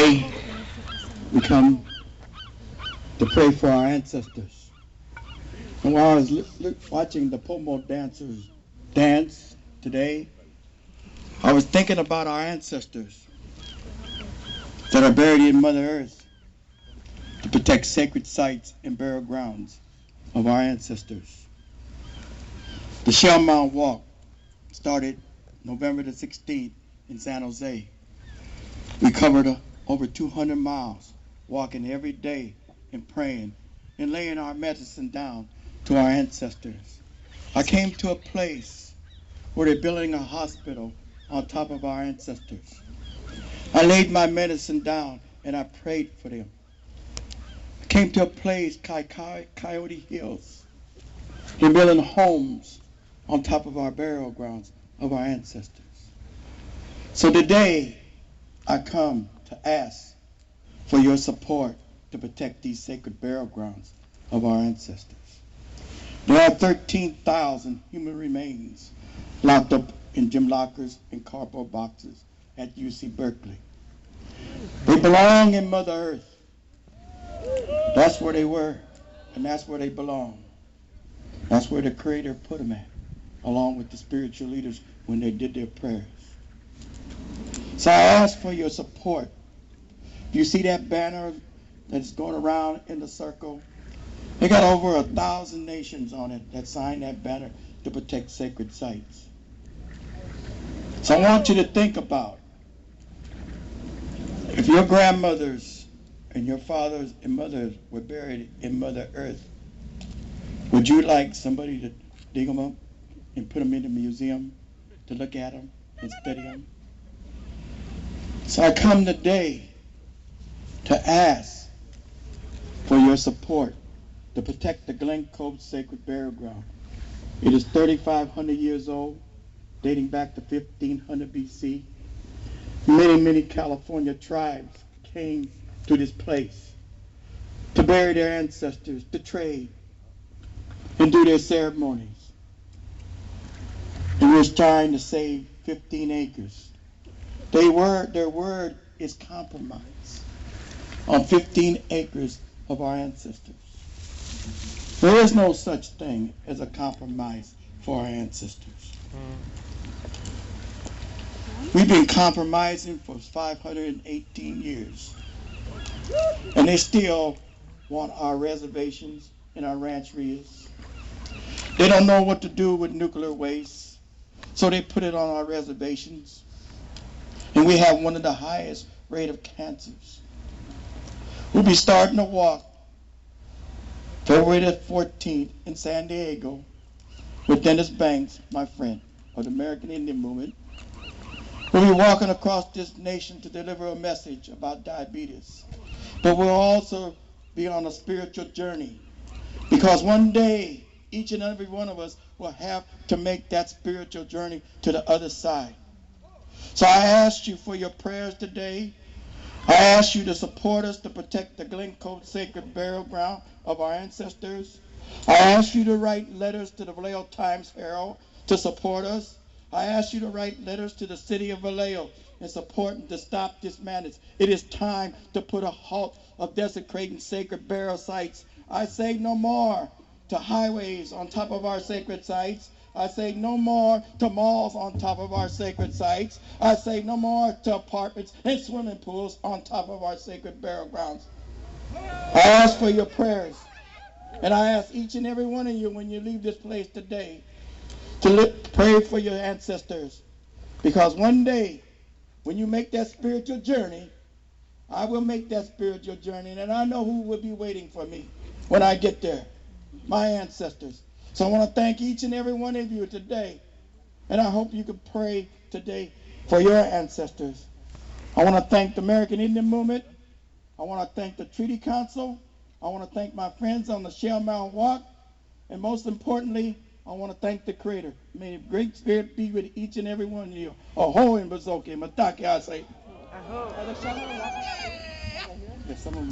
Today, we come to pray for our ancestors. And while I was watching the Pomo dancers dance today, I was thinking about our ancestors that are buried in Mother Earth to protect sacred sites and burial grounds of our ancestors. The Shell Mound Walk started November the 16th in San Jose. We covered over 200 miles, walking every day and praying and laying our medicine down to our ancestors. I came to a place where they're building a hospital on top of our ancestors. I laid my medicine down and I prayed for them. I came to a place, Coyote Hills, and building homes on top of our burial grounds of our ancestors. So today, I come to ask for your support to protect these sacred burial grounds of our ancestors. There are 13,000 human remains locked up in gym lockers and cardboard boxes at UC Berkeley. They belong in Mother Earth. That's where they were, and that's where they belong. That's where the Creator put them at, along with the spiritual leaders when they did their prayers. So I ask for your support. You see that banner that's going around in the circle? They got over 1,000 nations on it that signed that banner to protect sacred sites. So I want you to think about, if your grandmothers and your fathers and mothers were buried in Mother Earth, would you like somebody to dig them up and put them in the museum to look at them and study them? So I come today to ask for your support to protect the Glen Cove Sacred Burial Ground. It is 3,500 years old, dating back to 1500 BC. Many California tribes came to this place to bury their ancestors, to trade, and do their ceremonies. And we're trying to save 15 acres. Their word is compromise on 15 acres of our ancestors. There is no such thing as a compromise for our ancestors. We've been compromising for 518 years. And they still want our reservations and our rancherias. They don't know what to do with nuclear waste, so they put it on our reservations. And we have one of the highest rate of cancers. We'll be starting a walk February the 14th in San Diego with Dennis Banks, my friend, of the American Indian Movement. We'll be walking across this nation to deliver a message about diabetes. But we'll also be on a spiritual journey, because one day, each and every one of us will have to make that spiritual journey to the other side. So I ask you for your prayers today. I ask you to support us to protect the Glen Cove Sacred Burial Ground of our ancestors. I ask you to write letters to the Vallejo Times-Herald to support us. I ask you to write letters to the city of Vallejo and support and to stop this madness. It is time to put a halt of desecrating sacred burial sites. I say no more to highways on top of our sacred sites. I say no more to malls on top of our sacred sites. I say no more to apartments and swimming pools on top of our sacred burial grounds. I ask for your prayers, and I ask each and every one of you when you leave this place today to pray for your ancestors, because one day when you make that spiritual journey, I will make that spiritual journey, and I know who will be waiting for me when I get there, my ancestors. So I want to thank each and every one of you today, and I hope you can pray today for your ancestors. I want to thank the American Indian Movement. I want to thank the Treaty Council. I want to thank my friends on the Shell Mound Walk, and most importantly, I want to thank the Creator. May the Great Spirit be with each and every one of you. Ahoy and Bazoke, Matake, I say.